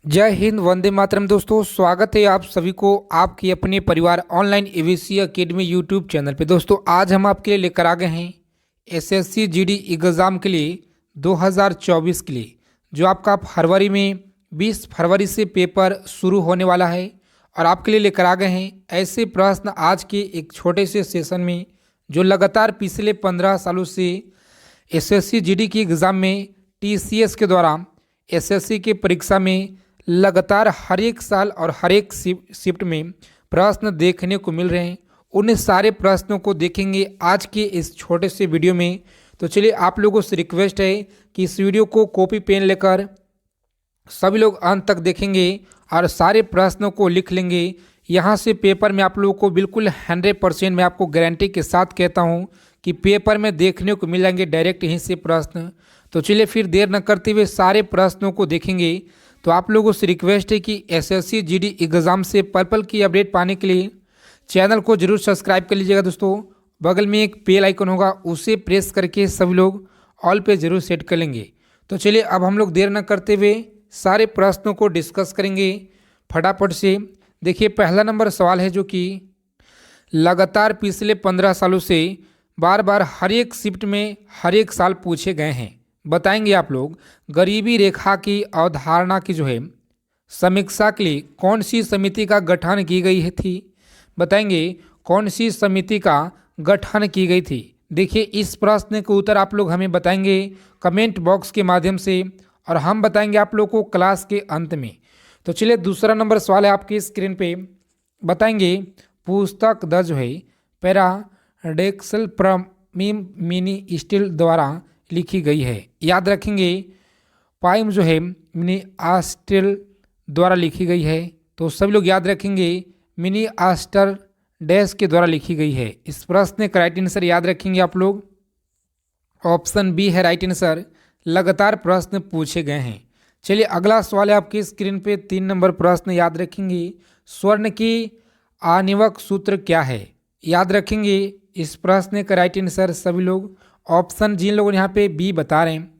जय हिंद, वंदे मातरम। दोस्तों, स्वागत है आप सभी को आपकी अपने परिवार online AVC academy YouTube channel पे। दोस्तों, आज हम आपके लिए लेकर आ गए हैं एसएससी जीडी एग्ज़ाम के लिए 2024 के लिए, जो आपका फरवरी में 20 फरवरी से पेपर शुरू होने वाला है। और आपके लिए लेकर आ गए हैं ऐसे प्रश्न आज के एक छोटे से सेशन में, जो लगातार पिछले 15 सालों से एसएससी जीडी की एग्ज़ाम में टीसीएस के द्वारा एसएससी की परीक्षा में लगातार हर एक साल और हर एक शिफ्ट में प्रश्न देखने को मिल रहे हैं। उन सारे प्रश्नों को देखेंगे आज के इस छोटे से वीडियो में। तो चलिए, आप लोगों से रिक्वेस्ट है कि इस वीडियो को कॉपी पेन लेकर सभी लोग अंत तक देखेंगे और सारे प्रश्नों को लिख लेंगे। यहाँ से पेपर में आप लोगों को बिल्कुल 100% मैं आपको गारंटी के साथ कहता हूँ कि पेपर में देखने को मिल जाएंगे डायरेक्ट यहीं से प्रश्न। तो चलिए, फिर देर न करते हुए सारे प्रश्नों को देखेंगे। तो आप लोगों से रिक्वेस्ट है कि एसएससी जीडी एग्ज़ाम से पल पल की अपडेट पाने के लिए चैनल को जरूर सब्सक्राइब कर लीजिएगा। दोस्तों, बगल में एक बेल आइकन होगा, उसे प्रेस करके सभी लोग ऑल पे जरूर सेट कर लेंगे। तो चलिए, अब हम लोग देर न करते हुए सारे प्रश्नों को डिस्कस करेंगे फटाफट से। देखिए, पहला नंबर सवाल है जो कि लगातार पिछले 15 सालों से बार बार हर एक शिफ्ट में हर एक साल पूछे गए हैं। बताएंगे आप लोग, गरीबी रेखा की अवधारणा की जो है समीक्षा के लिए कौन सी समिति का गठन की गई है थी। बताएंगे कौन सी समिति का गठन की गई थी। देखिए, इस प्रश्न के उत्तर आप लोग हमें बताएंगे कमेंट बॉक्स के माध्यम से, और हम बताएंगे आप लोग को क्लास के अंत में। तो चलिए, दूसरा नंबर सवाल है आपकी स्क्रीन पे। बताएंगे पुस्तक द जो है पैराडेक्सल प्रमीम मिनी स्टील द्वारा लिखी गई है। याद रखेंगे, पाइम जो है मिनी आस्टर द्वारा लिखी गई है। तो सभी लोग याद रखेंगे मिनी आस्टर डैश के द्वारा लिखी गई है। इस प्रश्न का राइट आंसर याद रखेंगे आप लोग, ऑप्शन बी है राइट आंसर। लगातार प्रश्न पूछे गए हैं। चलिए, अगला सवाल है आपकी स्क्रीन पे। 3 नंबर प्रश्न याद रखेंगे, स्वर्ण की आनिवक सूत्र क्या है। याद रखेंगे इस प्रश्न का राइट आंसर सभी लोग, ऑप्शन जिन लोगों ने यहाँ पे बी बता रहे हैं,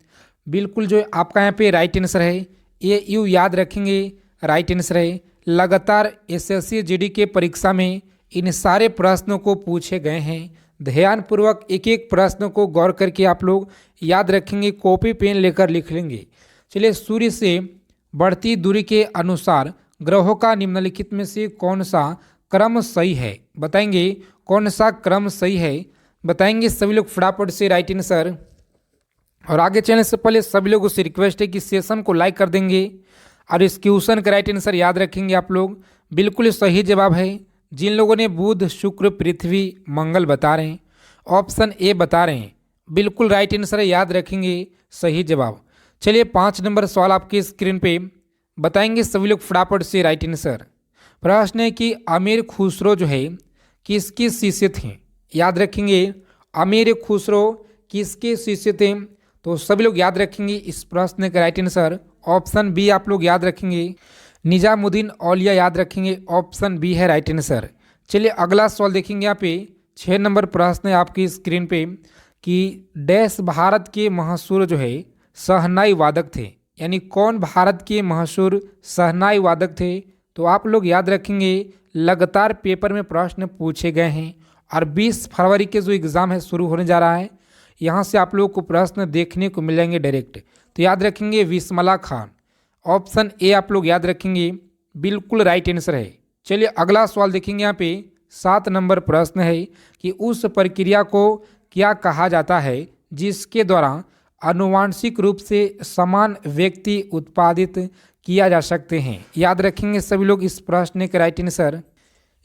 बिल्कुल जो आपका यहाँ पे राइट आंसर है ये यू याद रखेंगे राइट आंसर है। लगातार एसएससी जीडी के परीक्षा में इन सारे प्रश्नों को पूछे गए हैं। ध्यानपूर्वक एक एक प्रश्न को गौर करके आप लोग याद रखेंगे, कॉपी पेन लेकर लिख लेंगे। चलिए, सूर्य से बढ़ती दूरी के अनुसार ग्रहों का निम्नलिखित में से कौन सा क्रम सही है। बताएंगे कौन सा क्रम सही है। बताएंगे सभी लोग फटाफट से राइट आंसर। और आगे चलने से पहले सभी लोगों से रिक्वेस्ट है कि सेशन को लाइक कर देंगे और इस क्वेश्चन का राइट आंसर याद रखेंगे आप लोग। बिल्कुल सही जवाब है जिन लोगों ने बुध शुक्र पृथ्वी मंगल बता रहे हैं, ऑप्शन ए बता रहे हैं, बिल्कुल राइट आंसर है, याद रखेंगे सही जवाब। चलिए, 5 नंबर सवाल आपकी स्क्रीन पे। बताएंगे सभी लोग फटाफट से राइट आंसर। प्रश्न है कि अमीर खुसरो जो है किसके शिष्य थे। याद रखेंगे अमीर खुसरो किसके शिष्य थे। तो सभी लोग याद रखेंगे इस प्रश्न का राइट आंसर, ऑप्शन बी आप लोग याद रखेंगे, निजामुद्दीन औलिया याद रखेंगे, ऑप्शन बी है राइट आंसर। चलिए, अगला सवाल देखेंगे यहाँ पे। 6 नंबर प्रश्न है आपकी स्क्रीन पे कि डैश भारत के मशहूर जो है शहनाई वादक थे। यानी कौन भारत के मशहूर शहनाई वादक थे। तो आप लोग याद रखेंगे लगातार पेपर में प्रश्न पूछे गए हैं और 20 फरवरी के जो एग्ज़ाम है शुरू होने जा रहा है, यहाँ से आप लोगों को प्रश्न देखने को मिलेंगे डायरेक्ट। तो याद रखेंगे विस्मला खान, ऑप्शन ए आप लोग याद रखेंगे, बिल्कुल राइट आंसर है। चलिए, अगला सवाल देखेंगे यहाँ पे। 7 नंबर प्रश्न है कि उस प्रक्रिया को क्या कहा जाता है जिसके द्वारा आनुवांशिक रूप से समान व्यक्ति उत्पादित किया जा सकते हैं। याद रखेंगे सभी लोग इस प्रश्न के राइट आंसर।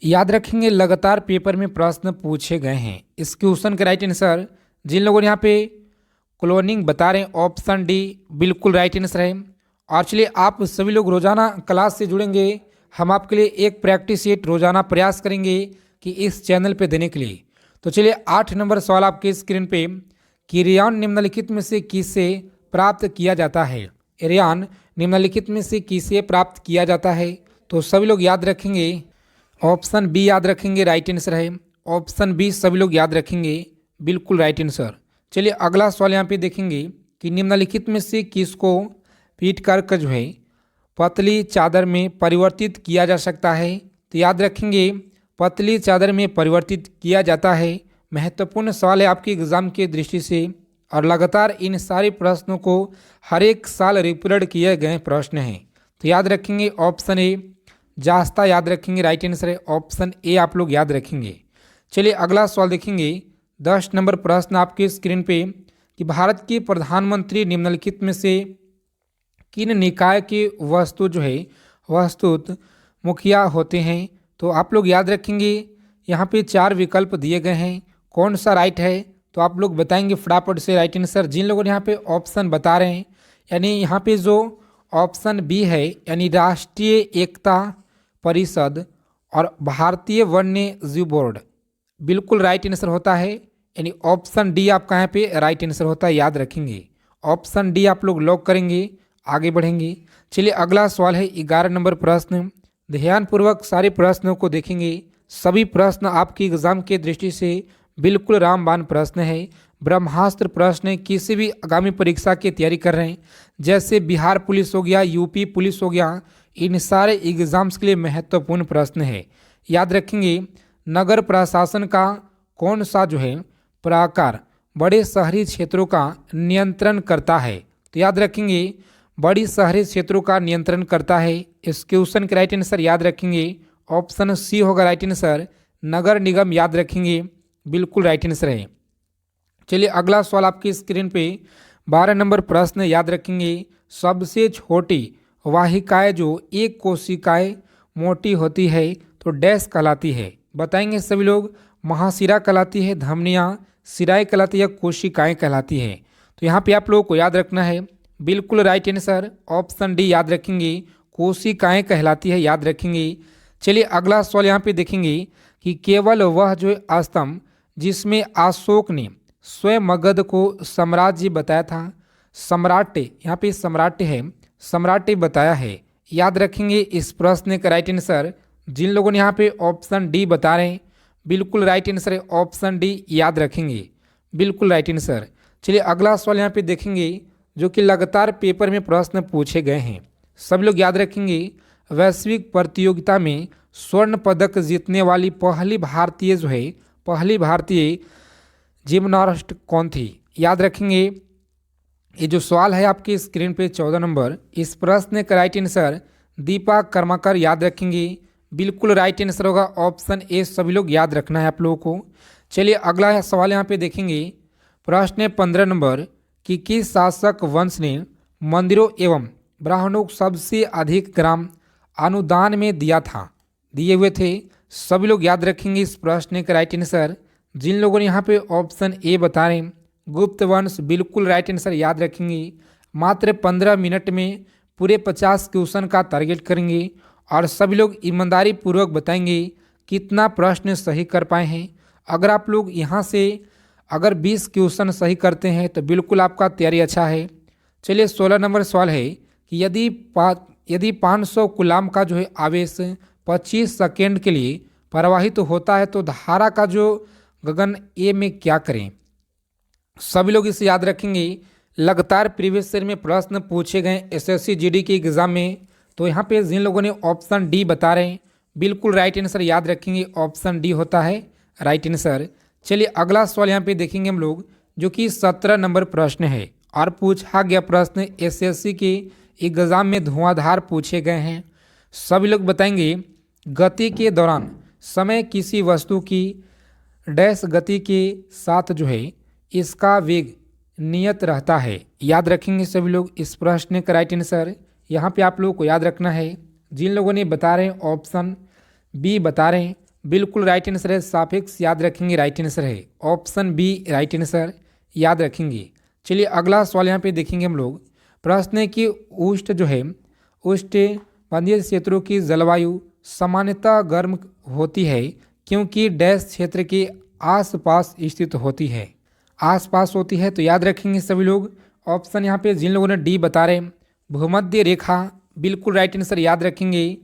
याद रखेंगे लगातार पेपर में प्रश्न पूछे गए हैं। इस क्वेश्चन का राइट आंसर जिन लोगों ने यहाँ पे क्लोनिंग बता रहे हैं, ऑप्शन डी बिल्कुल राइट आंसर है। और चलिए, आप सभी लोग रोजाना क्लास से जुड़ेंगे, हम आपके लिए एक प्रैक्टिस सेट रोजाना प्रयास करेंगे कि इस चैनल पे देने के लिए। तो चलिए, 8 नंबर सवाल आपके स्क्रीन पे कि रेयान निम्नलिखित में से किससे प्राप्त किया जाता है। रेयान निम्नलिखित में से किसे प्राप्त किया जाता है। तो सभी लोग याद रखेंगे, ऑप्शन बी याद रखेंगे राइट आंसर है, ऑप्शन बी सभी लोग याद रखेंगे, बिल्कुल राइट आंसर। चलिए, अगला सवाल यहाँ पे देखेंगे कि निम्नलिखित में से किसको पीट कर जो है पतली चादर में परिवर्तित किया जा सकता है? तो याद रखेंगे पतली चादर में परिवर्तित किया जाता है। महत्वपूर्ण सवाल है आपके एग्जाम के दृष्टि से और लगातार इन सारे प्रश्नों को हर एक साल रिपीट किए गए प्रश्न हैं। तो याद रखेंगे ऑप्शन ए जास्ता याद रखेंगे, राइट आंसर है ऑप्शन ए आप लोग याद रखेंगे। चलिए अगला सवाल देखेंगे 10 नंबर प्रश्न आपके स्क्रीन पे कि भारत के प्रधानमंत्री निम्नलिखित में से किन निकाय के वस्तुत मुखिया होते हैं? तो आप लोग याद रखेंगे यहाँ पे 4 विकल्प दिए गए हैं, कौन सा राइट है तो आप लोग बताएंगे फटाफट से राइट आंसर। जिन लोगों ने यहाँ पे ऑप्शन बता रहे हैं यानी यहाँ पे जो ऑप्शन बी है यानी राष्ट्रीय एकता परिषद और भारतीय वन्य जीव बोर्ड बिल्कुल राइट आंसर होता है, यानी ऑप्शन डी आपका यहाँ पे राइट आंसर होता है, याद रखेंगे ऑप्शन डी आप लोग लॉक करेंगे, आगे बढ़ेंगे। चलिए अगला सवाल है 11 नंबर प्रश्न। ध्यानपूर्वक सारे प्रश्नों को देखेंगे, सभी प्रश्न आपकी एग्जाम के दृष्टि से बिल्कुल रामबाण प्रश्न है, ब्रह्मास्त्र प्रश्न है। किसी भी आगामी परीक्षा की तैयारी कर रहे हैं जैसे बिहार पुलिस हो गया, यूपी पुलिस हो गया, इन सारे एग्जाम्स के लिए महत्वपूर्ण प्रश्न है। याद रखेंगे नगर प्रशासन का कौन सा प्रकार बड़े शहरी क्षेत्रों का नियंत्रण करता है? तो याद रखेंगे बड़ी शहरी क्षेत्रों का नियंत्रण करता है। इस क्वेश्चन के राइट आंसर याद रखेंगे ऑप्शन सी होगा राइट आंसर, नगर निगम याद रखेंगे बिल्कुल राइट आंसर है। चलिए अगला सवाल आपकी स्क्रीन पे 12 नंबर प्रश्न याद रखेंगे, सबसे छोटी वाहिकाएं जो एक कोशिकाएं मोटी होती है तो डैश कहलाती है? बताएंगे सभी लोग, महाशिरा कहलाती है, धमनियाँ, सिराएं कहलाती है या कोशिकाएं कहलाती है? तो यहाँ पे आप लोगों को याद रखना है बिल्कुल राइट आंसर ऑप्शन डी याद रखेंगे, कोशिकाएं कहलाती है, याद रखेंगे। चलिए अगला सवाल यहाँ पे देखेंगे कि केवल वह स्तंभ जिसमें अशोक ने स्वयं मगध को साम्राज्य बताया था, सम्राट यहाँ पे सम्राट है, सम्राट बताया है, याद रखेंगे इस प्रश्न का राइट आंसर। जिन लोगों ने यहाँ पे ऑप्शन डी बता रहे हैं बिल्कुल राइट आंसर है ऑप्शन डी, याद रखेंगे बिल्कुल राइट आंसर। चलिए अगला सवाल यहाँ पे देखेंगे जो कि लगातार पेपर में प्रश्न पूछे गए हैं, सब लोग याद रखेंगे। वैश्विक प्रतियोगिता में स्वर्ण पदक जीतने वाली पहली भारतीय जिम्नास्ट कौन थी? याद रखेंगे ये जो सवाल है आपकी स्क्रीन पे 14 नंबर, इस प्रश्न का राइट आंसर दीपा कर्माकर, याद रखेंगे बिल्कुल राइट आंसर होगा ऑप्शन ए, सभी लोग याद रखना है आप लोगों को। चलिए अगला सवाल यहाँ पे देखेंगे, प्रश्न 15 नंबर कि किस शासक वंश ने मंदिरों एवं ब्राह्मणों को सबसे अधिक ग्राम अनुदान में दिए हुए थे? सभी लोग याद रखेंगे इस प्रश्न का राइट आंसर। जिन लोगों ने यहाँ पे ऑप्शन ए बता रहे हैं गुप्त वंश, बिल्कुल राइट आंसर, याद रखेंगे। मात्र 15 मिनट में पूरे 50 क्वेश्चन का टारगेट करेंगे और सभी लोग ईमानदारी पूर्वक बताएंगे कितना प्रश्न सही कर पाए हैं। अगर आप लोग यहाँ से अगर 20 क्वेश्चन सही करते हैं तो बिल्कुल आपका तैयारी अच्छा है। चलिए 16 नंबर सवाल है कि यदि 500 कूलाम का आवेश 25 सेकेंड के लिए प्रवाहित होता है तो धारा का गगन ए में क्या करें? सभी लोग इसे याद रखेंगे, लगातार प्रीवियस ईयर में प्रश्न पूछे गए एसएससी जीडी के एग्जाम में। तो यहाँ पे जिन लोगों ने ऑप्शन डी बता रहे हैं बिल्कुल राइट आंसर, याद रखेंगे ऑप्शन डी होता है राइट आंसर। चलिए अगला सवाल यहाँ पे देखेंगे हम लोग जो कि 17 नंबर प्रश्न है और पूछा गया प्रश्न एसएससी के एग्जाम में धुआंधार पूछे गए हैं। सभी लोग बताएंगे गति के दौरान समय किसी वस्तु की डैश गति के साथ इसका वेग नियत रहता है? याद रखेंगे सभी लोग इस प्रश्न का राइट आंसर। यहाँ पे आप लोगों को याद रखना है, जिन लोगों ने बता रहे हैं ऑप्शन बी बता रहे हैं बिल्कुल राइट आंसर है, सापेक्ष याद रखेंगे राइट आंसर है ऑप्शन बी राइट आंसर, याद रखेंगे। चलिए अगला सवाल यहाँ पे देखेंगे हम लोग, प्रश्न है कि उष्णकटिबंधीय क्षेत्रों की जलवायु सामान्यतः गर्म होती है क्योंकि डैश क्षेत्र के आसपास स्थित होती है, आसपास होती है। तो याद रखेंगे सभी लोग ऑप्शन यहाँ पे जिन लोगों ने डी बता रहे हैं भूमध्य रेखा, बिल्कुल राइट आंसर, याद रखेंगे।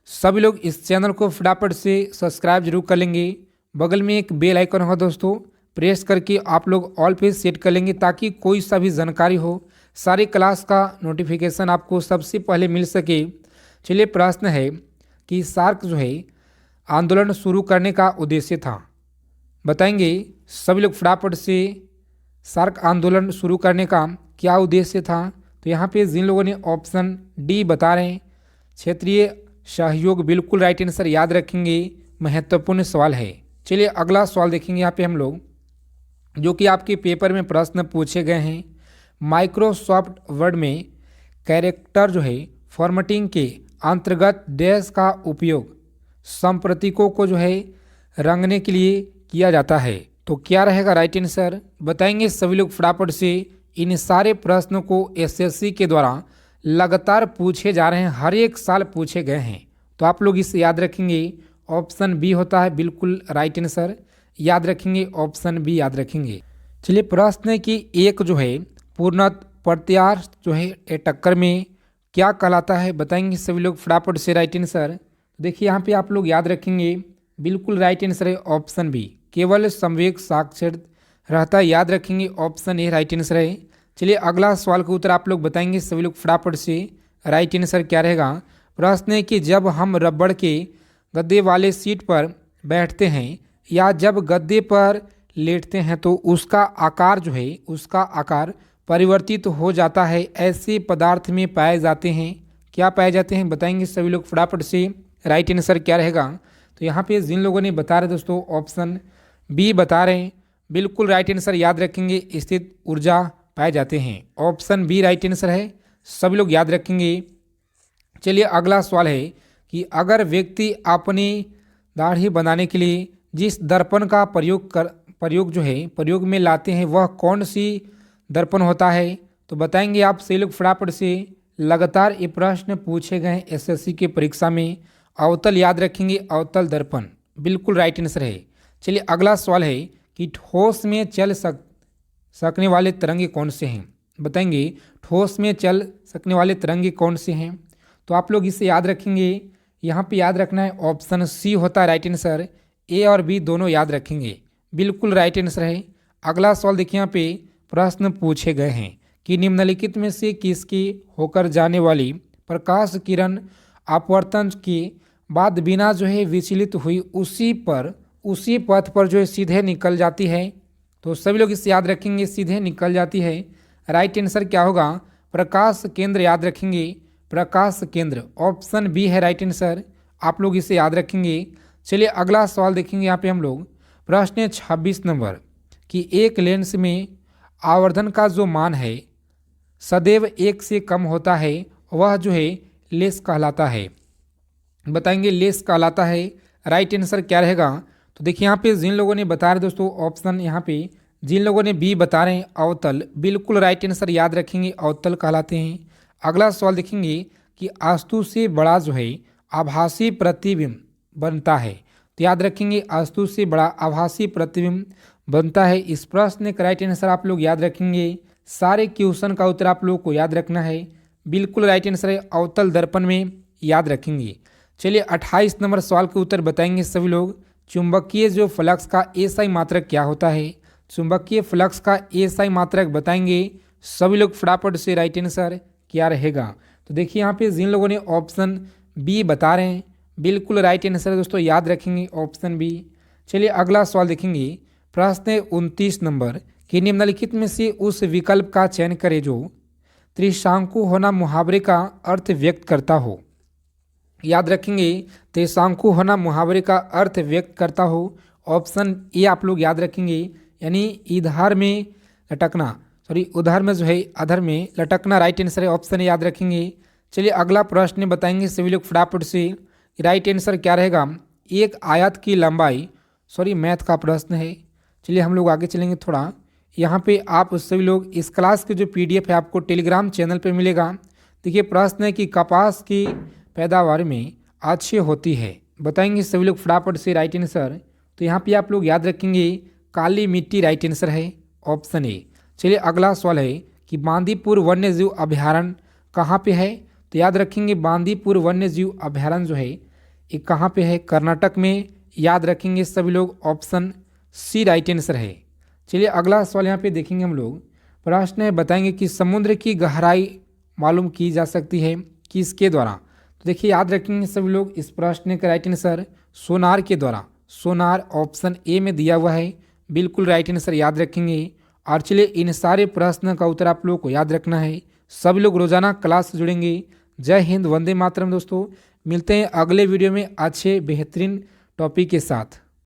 सभी लोग इस चैनल को फटाफट से सब्सक्राइब जरूर कर लेंगे, बगल में एक बेल आइकन होगा दोस्तों, प्रेस करके आप लोग ऑल पे सेट कर लेंगे ताकि कोई सा भी जानकारी हो, सारी क्लास का नोटिफिकेशन आपको सबसे पहले मिल सके। चलिए प्रश्न है कि सार्क जो है आंदोलन शुरू करने का उद्देश्य था। बताएंगे सभी लोग फटाफट से, सार्क आंदोलन शुरू करने का क्या उद्देश्य था। तो यहाँ पे जिन लोगों ने ऑप्शन डी बता रहे हैं क्षेत्रीय सहयोग, बिल्कुल राइट आंसर, याद रखेंगे, महत्वपूर्ण सवाल है। चलिए अगला सवाल देखेंगे यहाँ पे हम लोग, जो कि आपके पेपर में प्रश्न पूछे गए हैं। माइक्रोसॉफ्ट वर्ड में कैरेक्टर जो है फॉर्मेटिंग के अंतर्गत डैश का उपयोग संप्रतीकों को जो है रंगने के लिए किया जाता है। तो क्या रहेगा राइट आंसर, बताएंगे सभी लोग फटाफट से। इन सारे प्रश्नों को एसएससी के द्वारा लगातार पूछे जा रहे हैं, हर एक साल पूछे गए हैं। तो आप लोग इसे याद रखेंगे, ऑप्शन बी होता है बिल्कुल राइट आंसर, याद रखेंगे, ऑप्शन बी याद रखेंगे। चलिए प्रश्न है कि एक जो है पूर्णत प्रत्यार्थ जो है टक्कर में क्या कहलाता है। बताएंगे सभी लोग फटाफट से राइट आंसर। देखिए यहाँ पे आप लोग याद रखेंगे, बिल्कुल राइट आंसर है ऑप्शन बी, केवल संवेग साक्षर रहता है, याद रखेंगे, ऑप्शन ए राइट आंसर है। चलिए अगला सवाल का उत्तर आप लोग बताएंगे सभी लोग फटाफट से, राइट आंसर क्या रहेगा। प्रश्न है कि जब हम रबड़ के गद्दे वाले सीट पर बैठते हैं या जब गद्दे पर लेटते हैं तो उसका आकार जो है, उसका आकार परिवर्तित हो जाता है, ऐसे पदार्थ में पाए जाते हैं। क्या पाए जाते हैं, बताएंगे सभी लोग फटाफट से, राइट आंसर क्या रहेगा। तो यहाँ पे जिन लोगों ने बता रहे दोस्तों ऑप्शन बी बता रहे हैं, बिल्कुल राइट आंसर, याद रखेंगे, स्थित ऊर्जा पाए जाते हैं, ऑप्शन बी राइट आंसर है, सभी लोग याद रखेंगे। चलिए अगला सवाल है कि अगर व्यक्ति अपनी दाढ़ी बनाने के लिए जिस दर्पण का प्रयोग में लाते हैं वह कौन सी दर्पण होता है। तो बताएंगे आप सही लोग फटाफट से, लगातार ये प्रश्न पूछे गए हैं एसएससी के परीक्षा में। अवतल याद रखेंगे, अवतल दर्पण बिल्कुल राइट आंसर है। चलिए अगला सवाल है कि ठोस में चल सकने वाले तरंगे कौन से हैं। बताएंगे ठोस में चल सकने वाले तरंगे कौन से हैं। तो आप लोग इसे याद रखेंगे, यहाँ पे याद रखना है, ऑप्शन सी होता है राइट आंसर, ए और बी दोनों याद रखेंगे, बिल्कुल राइट आंसर है। अगला सवाल देखिए, यहाँ पे प्रश्न पूछे गए हैं कि निम्नलिखित में से किसकी होकर जाने वाली प्रकाश किरण अपवर्तन के बाद बिना जो है विचलित हुई उसी पथ पर जो है सीधे निकल जाती है। तो सभी लोग इसे याद रखेंगे, सीधे निकल जाती है, राइट आंसर क्या होगा, प्रकाश केंद्र, याद रखेंगे, प्रकाश केंद्र, ऑप्शन बी है राइट आंसर, आप लोग इसे याद रखेंगे। चलिए अगला सवाल देखेंगे यहाँ पे हम लोग, प्रश्न 26 नंबर कि एक लेंस में आवर्धन का जो मान है सदैव 1 से कम होता है वह जो है लेंस कहलाता है। बताएंगे लेंस कहलाता है, राइट आंसर क्या रहेगा। तो देखिए यहाँ पे जिन लोगों ने बता रहे दोस्तों ऑप्शन, यहाँ पे जिन लोगों ने बी बता रहे हैं अवतल, बिल्कुल राइट आंसर, याद रखेंगे, अवतल कहलाते हैं। अगला सवाल देखेंगे कि अस्तु से बड़ा जो है आभासी प्रतिबिंब बनता है। तो याद रखेंगे अस्तु से बड़ा आभासी प्रतिबिंब बनता है। इस प्रश्न का राइट आंसर आप लोग याद रखेंगे, सारे क्वेश्चन का उत्तर आप लोग को याद रखना है, बिल्कुल राइट आंसर है, अवतल दर्पण में, याद रखेंगे। चलिए 28 नंबर सवाल के उत्तर बताएंगे सभी लोग, चुंबकीय जो फ्लक्स का एसआई मात्रक क्या होता है। चुंबकीय फ्लक्स का एसआई मात्रक बताएंगे सभी लोग फटाफट से, राइट आंसर क्या रहेगा। तो देखिए यहाँ पे जिन लोगों ने ऑप्शन बी बता रहे हैं, बिल्कुल राइट आंसर है दोस्तों, याद रखेंगे, ऑप्शन बी। चलिए अगला सवाल देखेंगे, प्रश्न 29 नंबर कि निम्नलिखित में से उस विकल्प का चयन करें जो त्रिशंकु होना मुहावरे का अर्थ व्यक्त करता हो। याद रखेंगे त्रिशंकु होना मुहावरे का अर्थ व्यक्त करता हो, ऑप्शन ए आप लोग याद रखेंगे, यानी इधर में लटकना, उधर में जो है अधर में लटकना, राइट आंसर है, ऑप्शन ए याद रखेंगे। चलिए अगला प्रश्न बताएंगे सभी लोग फटाफट से, राइट आंसर क्या रहेगा। एक आयत की लंबाई, मैथ का प्रश्न है। चलिए हम लोग आगे चलेंगे थोड़ा, यहाँ पे आप सभी लोग इस क्लास के जो पीडीएफ है आपको टेलीग्राम चैनल पे मिलेगा। देखिए प्रश्न है कि कपास की पैदावार में अच्छी होती है, बताएंगे सभी लोग फटाफट से, राइट आंसर। तो यहाँ पे आप लोग याद रखेंगे काली मिट्टी, राइट आंसर है, ऑप्शन ए। चलिए अगला सवाल है कि बांदीपुर वन्यजीव अभयारण्य कहाँ पे है। तो याद रखेंगे बांदीपुर वन्यजीव अभयारण्य जो है ये कहाँ पे है, कर्नाटक में, याद रखेंगे सभी लोग, ऑप्शन सी राइट आंसर है। चलिए अगला सवाल यहाँ पे देखेंगे हम लोग, प्रश्न है बताएंगे कि समुद्र की गहराई मालूम की जा सकती है किसके द्वारा। तो देखिए याद रखेंगे सभी लोग, इस प्रश्न का राइट आंसर सोनार के द्वारा, सोनार ऑप्शन ए में दिया हुआ है, बिल्कुल राइट आंसर याद रखेंगे। और चलिए इन सारे प्रश्न का उत्तर आप लोगों को याद रखना है। सभी लोग रोजाना क्लास से जुड़ेंगे। जय हिंद, वंदे मातरम दोस्तों। मिलते हैं अगले वीडियो में अच्छे बेहतरीन टॉपिक के साथ।